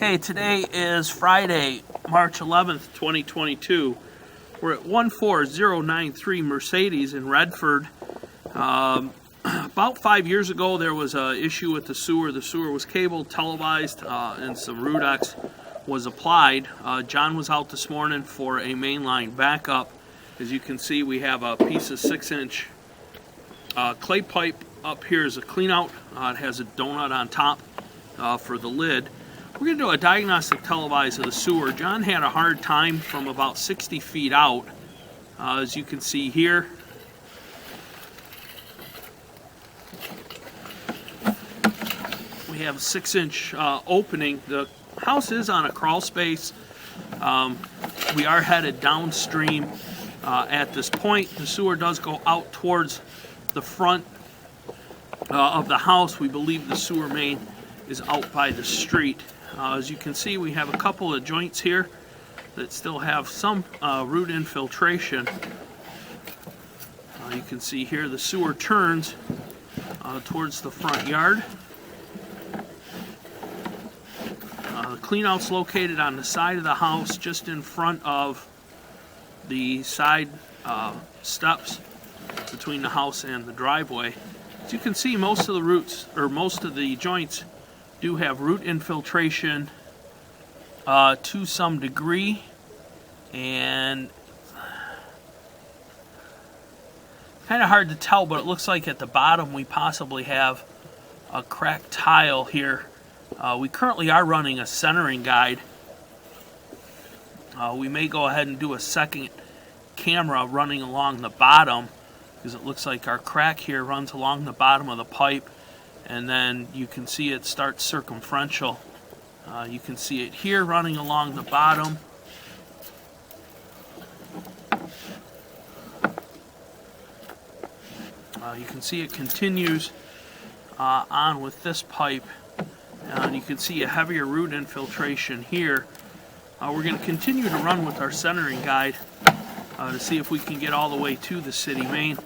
Okay, today is Friday, March 11th, 2022. We're at 14093 Mercedes in Redford. About 5 years ago, there was an issue with the sewer. The sewer was cabled, televised, and some Rudex was applied. John was out this morning for a mainline backup. As you can see, we have a piece of 6-inch clay pipe. Up here is a clean out. It has a donut on top for the lid. We're going to do a diagnostic televise of the sewer. John had a hard time from about 60 feet out. As you can see here, we have a 6-inch opening. The house is on a crawl space. We are headed downstream at this point. The sewer does go out towards the front of the house. We believe the sewer main is out by the street. As you can see, we have a couple of joints here that still have some root infiltration. You can see here the sewer turns towards the front yard. The cleanout's located on the side of the house, just in front of the side steps between the house and the driveway. As you can see, most of the roots, or most of the joints, do have root infiltration to some degree, and kind of hard to tell, but it looks like at the bottom we possibly have a cracked tile here. We currently are running a centering guide. We may go ahead and do a second camera running along the bottom, because it looks like our crack here runs along the bottom of the pipe, and then you can see it starts circumferential. You can see it here running along the bottom. You can see it continues on with this pipe, and you can see a heavier root infiltration here. We're going to continue to run with our centering guide to see if we can get all the way to the city main.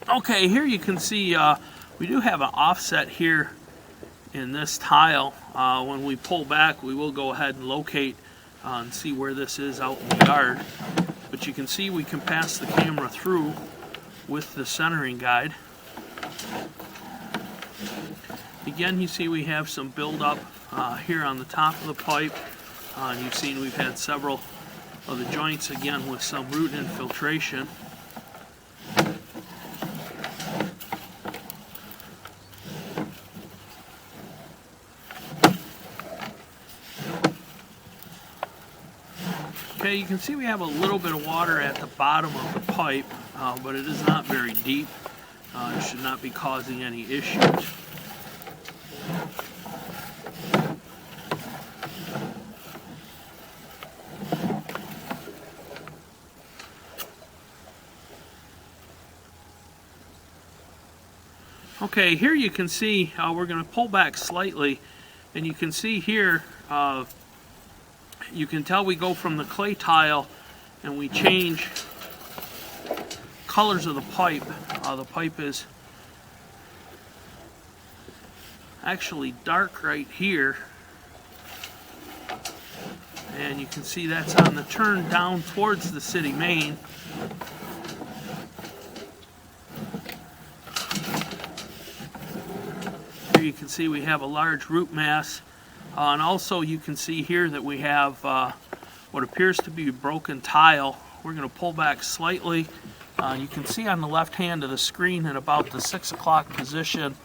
Okay, here you can see we do have an offset here in this tile. When we pull back, we will go ahead and locate and see where this is out in the yard. But you can see we can pass the camera through with the centering guide. Again, you see we have some buildup here on the top of the pipe. You've seen we've had several of the joints, again, with some root infiltration. Okay, you can see we have a little bit of water at the bottom of the pipe, but it is not very deep. It should not be causing any issues. Okay, here you can see we're going to pull back slightly, and you can see here you can tell we go from the clay tile and we change colors of the pipe. The pipe is actually dark right here, and you can see that's on the turn down towards the city main. Here you can see we have a large root mass. And also you can see here that we have what appears to be broken tile. We're going to pull back slightly. You can see on the left hand of the screen at about the 6 o'clock position,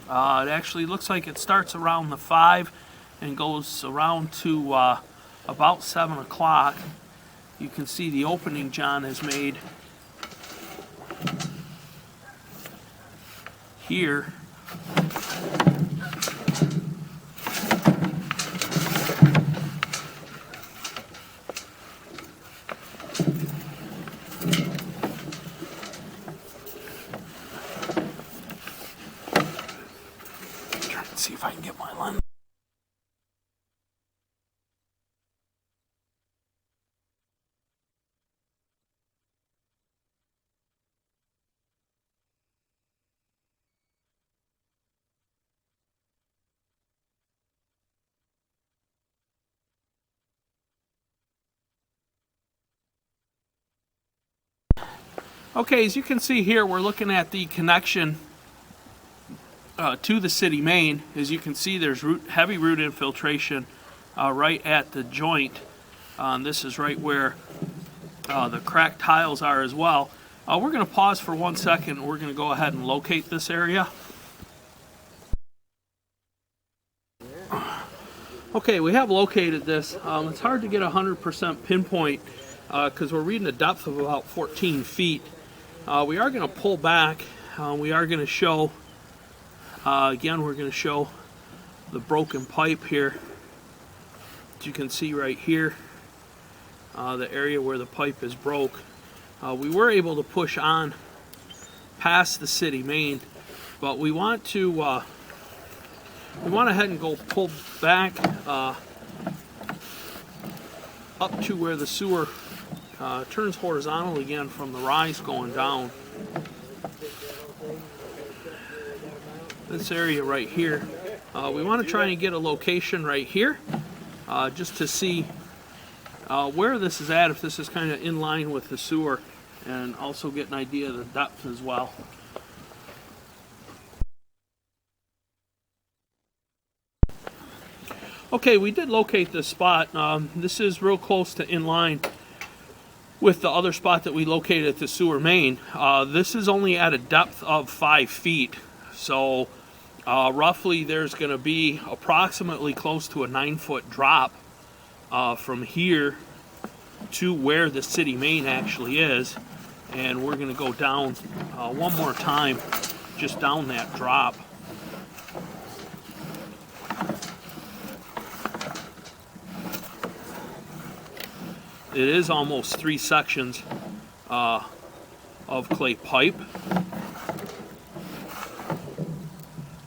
it actually looks like it starts around the 5 and goes around to about 7 o'clock. You can see the opening John has made here. Try and see if I can get my lens. Okay, as you can see here, we're looking at the connection to the city main. As you can see, there's heavy root infiltration right at the joint. This is right where the cracked tiles are as well. We're going to pause for 1 second. We're going to go ahead and locate this area. Okay, we have located this. It's hard to get 100% pinpoint because we're reading a depth of about 14 feet. We are going to pull back. We are going to show, again, we're going to show the broken pipe here. As you can see right here, the area where the pipe is broke. We were able to push on past the city main, but we want to, we went ahead and go pull back up to where the sewer turns horizontal again from the rise going down. This area right here, we want to try and get a location right here just to see where this is at, if this is kind of in line with the sewer, and also get an idea of the depth as well. Okay, we did locate this spot. This is real close to in line with the other spot that we located at the sewer main. This is only at a depth of 5 feet, so roughly there's going to be approximately close to a 9-foot drop from here to where the city main actually is, and we're going to go down one more time, just down that drop. It is almost 3 sections of clay pipe.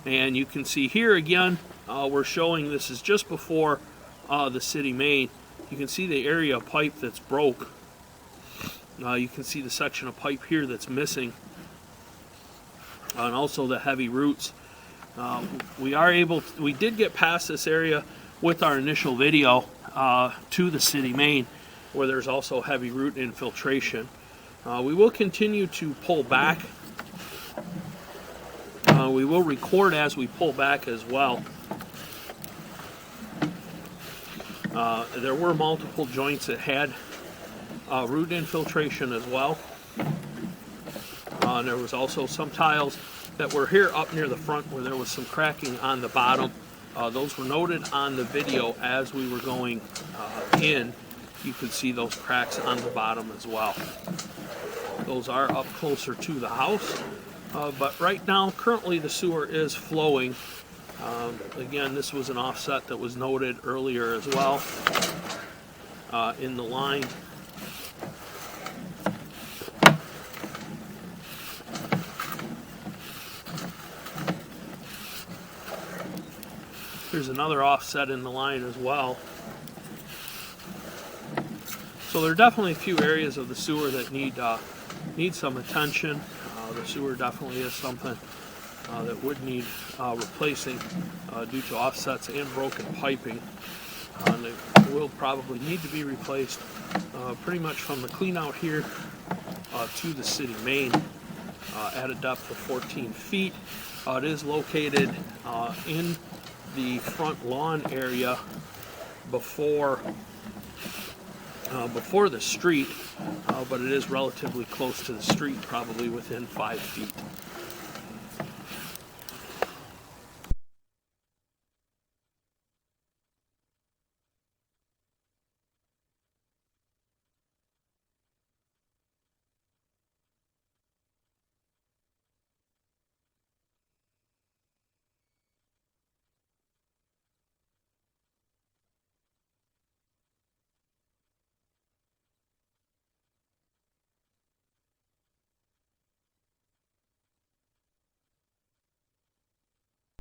And you can see here again, we're showing this is just before the city main. You can see the area of pipe that's broke. You can see the section of pipe here that's missing. And also the heavy roots. We did get past this area with our initial video to the city main, where there's also heavy root infiltration. We will continue to pull back. We will record as we pull back as well. There were multiple joints that had root infiltration as well. There was also some tiles that were here up near the front where there was some cracking on the bottom. Those were noted on the video as we were going in. You can see those cracks on the bottom as well. Those are up closer to the house, but right now currently the sewer is flowing. Again, this was an offset that was noted earlier as well in the line. There's another offset in the line as well. So there are definitely a few areas of the sewer that need some attention. The sewer definitely is something that would need replacing due to offsets and broken piping. And it will probably need to be replaced pretty much from the clean out here to the city main at a depth of 14 feet. It is located in the front lawn area before the street, but it is relatively close to the street, probably within 5 feet.